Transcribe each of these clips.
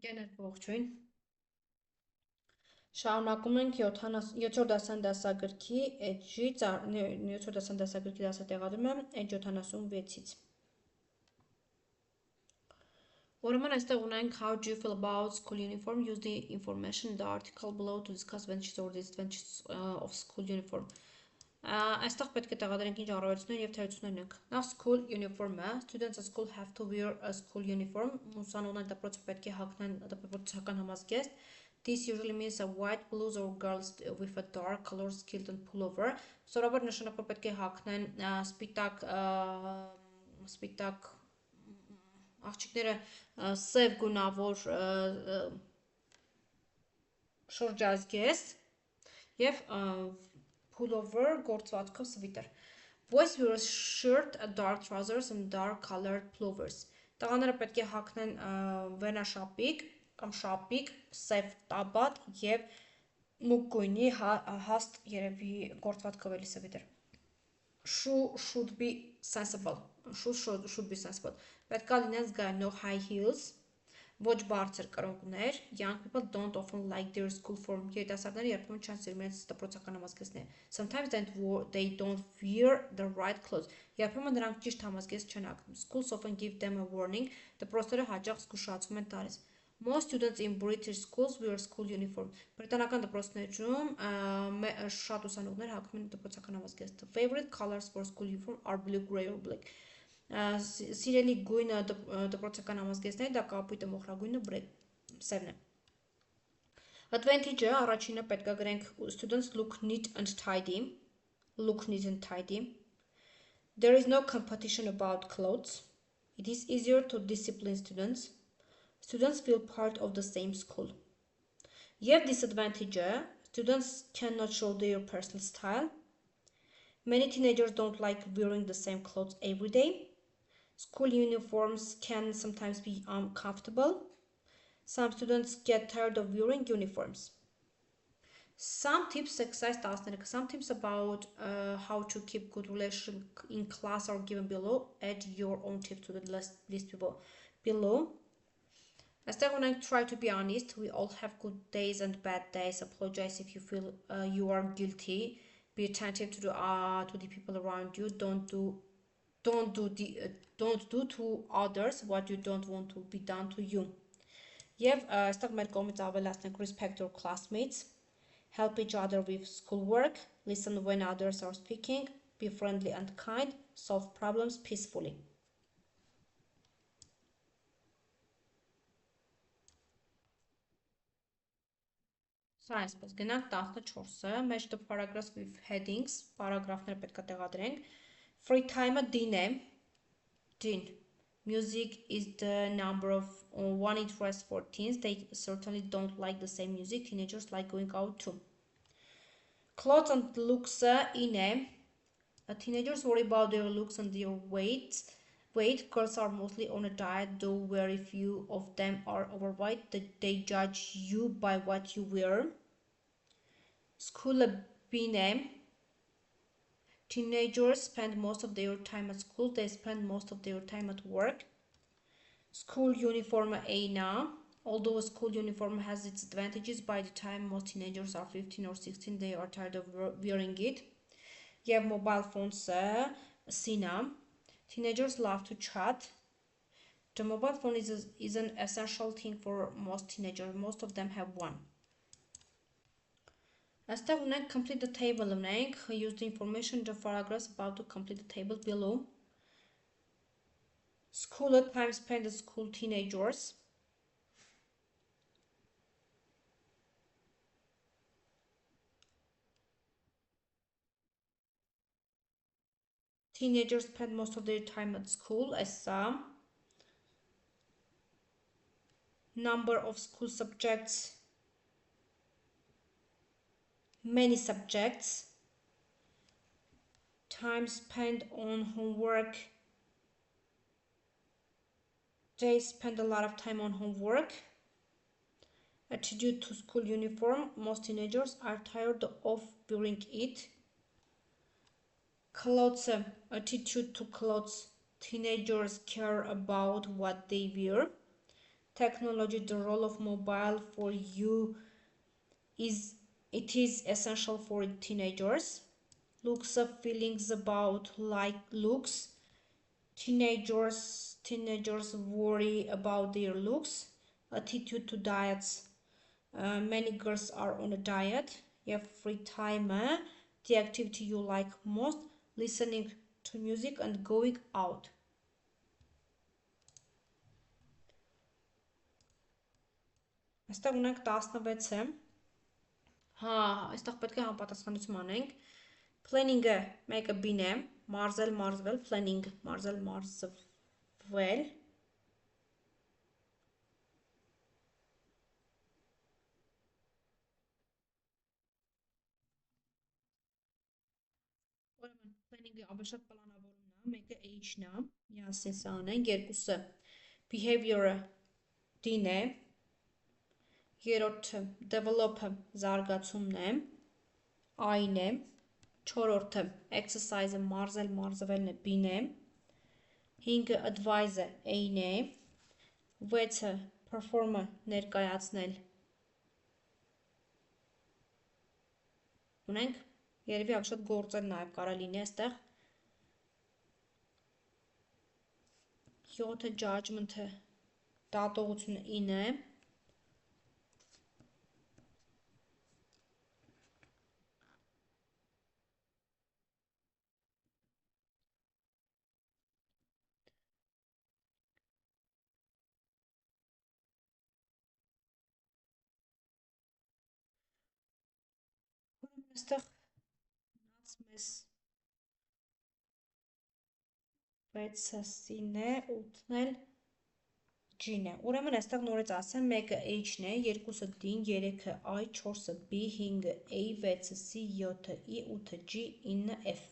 Կենետ ողջույն։ Շարունակում ենք 7-րդ դասան դասագրքի էջից, 7-րդ դասան դասագրքի դասատեղադրումը էջ 76-ից։ Ուրեմն այստեղ ունենք how do you feel about school uniform? Use the information in the article below to discuss advantages or disadvantages of school uniform. Այստեղ պետք է տեղադրենք ինչ առավելություններ եւ թերություններ ունենք։ Now school uniform-ը, students at school have to wear a school uniform. Ուսանողները դպրոցը պետք է հագնեն դպրոցական համազգեստ. This usually means a white blouse or girls with a dark color kilt and pullover. Սովորաբար նշանակում պետք է հագնեն սպիտակ աղջիկները սև գունավոր շրջազգեստ եւ pullover գործվածքով sviter. Boys wear a shirt, a dark trousers and dark colored pullovers. Տղաները պետք է հագնեն վերնաշապիկ կամ շապիկ, սև տաբատ եւ մուգ գույնի հաստ երևի գործվածքով էլի sviter. Shoe should be sensible. Պետք է լինեն զգայուն, no high heels. Ոչ բարձր կրունկներ. Young people don't often like their school form. Երիտասարդները երբեմն չեն սիրում իրենց դպրոցական համազգեստները. Sometimes they don't wear the right clothes. Երբեմն նրանք ճիշտ համազգեստ չեն հագնում. Schools often give them a warning. Դպրոցները հաճախ զգուշացում են տալիս. Most students in British schools wear school uniform. Բրիտանական դպրոցներում շատ ուսանողներ հագնում են դպրոցական համազգեստ. Favorite colors for school uniform are blue, gray or black. Սիրելի գույնը դպրոցական համազգեստների դա կապույտը, մոխրագույնը, սևն է։ Advantage-ը առաջինը պետք է գրենք students look neat and tidy. Look neat and tidy. There is no competition about clothes. It is easier to discipline students. Students feel part of the same school. Եվ disadvantage-ը students cannot show their personal style. Many teenagers don't like wearing the same clothes every day. School uniforms can sometimes be uncomfortable. Some students get tired of wearing uniforms. Some tips, exercise 13, some tips about how to keep good relations in class are given below. Add your own tips to the list below. Այստեղ ունենք try to be honest. We all have good days and bad days. Apologize if you feel you are guilty. Be attentive to the people around you. Don't do to others what you don't want to be done to you. Եվ այստեղ մեր կողմից ավելացնենք respect your classmates. Help each other with schoolwork. Listen when others are speaking. Be friendly and kind. Solve problems peacefully. Սա այսպես գնանք 14-ը, մեջ the paragraphs with headings, պարագրաֆները պետք է տեղադրենք. Free time-ը դին է. Din. Music is the number of one interest for teens. They certainly don't like the same music. Teenagers like going out too. Clothes and looks in. Teenagers worry about their looks and their weight. Girls are mostly on a diet, though very few of them are overweight. They judge you by what you wear. School bine. Teenagers spend most of their time at school. They spend most of their time at work. School uniform eina. Although a school uniform has its advantages, by the time most teenagers are 15 or 16, they are tired of wearing it. You have mobile phones sina. Teenagers love to chat. The mobile phone is an essential thing for most teenagers. Most of them have one. Այստեղ ունենք complete the table ունենք, use the information in the paragraphs about to complete the table below. School time spent at school teenagers. Teenagers spend most of their time at school as some. Number of school subjects. Many subjects. Time spent on homework. They spend a lot of time on homework. Attitude to school uniform. Most teenagers are tired of wearing it. Clothes. Attitude to clothes. Teenagers care about what they wear. technology, the role of mobile for you is essential for teenagers. Looks up feelings about like looks. Teenagers worry about their looks. Attitude to diets. Many girls are on a diet. You have free time. The activity you like most. Listening to music and going out. Այստեղ ունենք 16-ը։ Հա, այստեղ պետք է համապատասխանություն անենք։ Planning-ը մեկը B-ն է, մարզել, մարզվել, planning, մարզել, մարզվել։ Ուրեմն planning-ը ավելի շատ պլանավորումն է, մեկը H-ն է, միասին սա անենք, երկուսը behavior-ը D-ն է, երրորդը develop-ը զարգացումն է, I-ն է, չորրորդը exercise-ը մարզել, մարզվելն է B-ն է, 5-ը advise-ը A-ն է, 6-ը perform-ը ներկայացնել ունենք, երևի ավելի շատ գործել նաև կարա լինի այստեղ, 7-ը judgment-ը դատողությունը in-ը է, այստեղ նած մեզ 6-ը C-ն է, 8-ն էլ G-ն է, ուրեմն այստեղ նորից ասեմ, մեկը H-ն է, երկուսը D-ն, 3-ը I, 4-ը B, 5-ը A, 6-ը C, 7-ը E, 8-ը G, 9-ը F։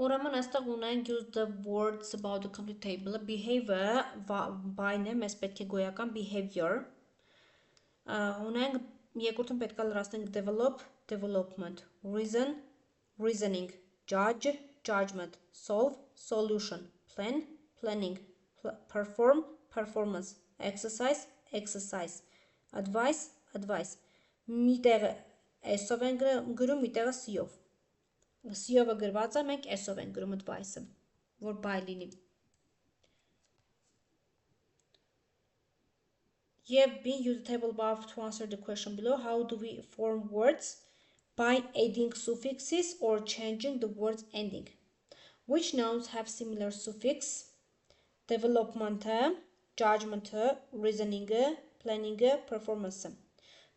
Ուրեմն այստեղ ունենք use the words about the complete table-ը, behavior, by-ն է, մեզ պետք է գոյական behavior, ունենք երկրորդում պետք է լրացնենք develop, development, reason, reasoning, judge, judgment, solve, solution, plan, planning, perform, performance, exercise, exercise, advice, advice, մի տեղը S-ով են գրում, մի տեղը C-ով, C-ովը գրված է, մենք S-ով են գրում advice-ը, որ by լինի։ Եվ B, use the table above to answer the question below. How do we form words? By adding suffixes or changing the word's ending. Which nouns have similar suffix? Development, judgment, reasoning, planning, performance.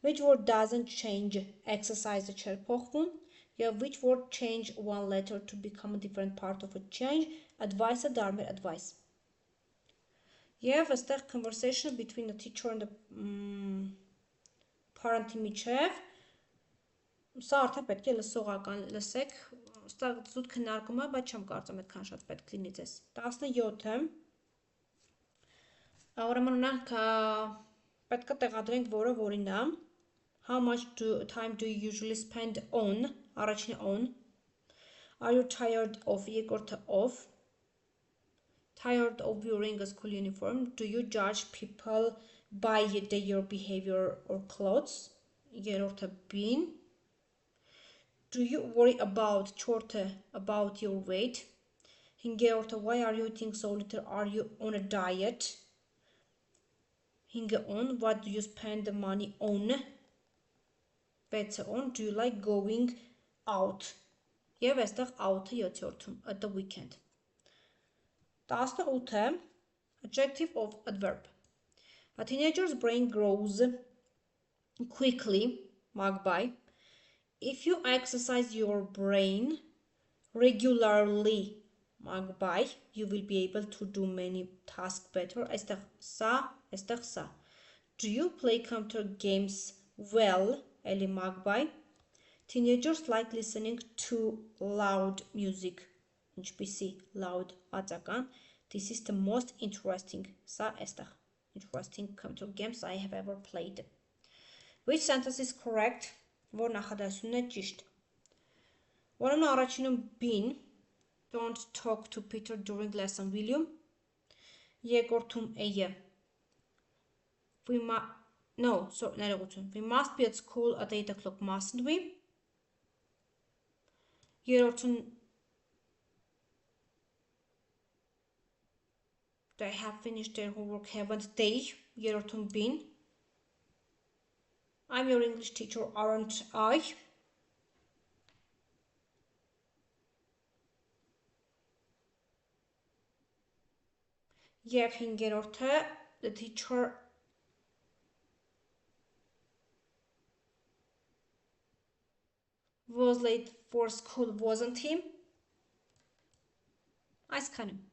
Which word doesn't change? Exercise չէր փոխվում, եւ which word change one letter to become a different part of a change? Advice-ը դառնում է advice. Եվ այստեղ conversation between the teacher and the parent-ի միջև, սա արդեն պետք է լսողական լսեք, այստեղ զուտ քննարկում է, բայց չեմ կարծում այդքան շատ պետք լինի ձեզ։ 17-ը, ուրեմն ունենք պետք է տեղադրենք որը որին է, how much time do you usually spend on, առաջինը on, are you tired of, երկրորդը of, tired of wearing a school uniform, do you judge people by their behavior or clothes, երրորդը being, do you worry about, չորրորդը about your weight, հինգերորդը why are you eating so little, are you on a diet, հինգը on, what do you spend the money on, 6-ը on, do you like going out, եւ այստեղ out-ը 7-րդում, at the weekend. 18-ը adjective of adverb. A teenager's brain grows quickly, magpie. If you exercise your brain regularly, magpie, you will be able to do many tasks better. Այստեղ սա, այստեղ սա. Do you play computer games well, էլի magpie? Teenagers like listening to loud music. ինչպիսի loud ածական. This is the most interesting. Սա այստեղ. Interesting computer games I have ever played. Which sentence is correct? Որ նախադասությունն է ճիշտ. Ուրեմն առաջինում B-ն, Don't talk to Peter during lesson, will you? Երկրորդում A-ը We must be at school at 8 o'clock, mustn't we? Երրորդում They have finished their homework, haven't they? Երրորդում B-ն I'm your English teacher, aren't I? Եվ հինգերորդը The teacher was late for school, wasn't he? Այսքանը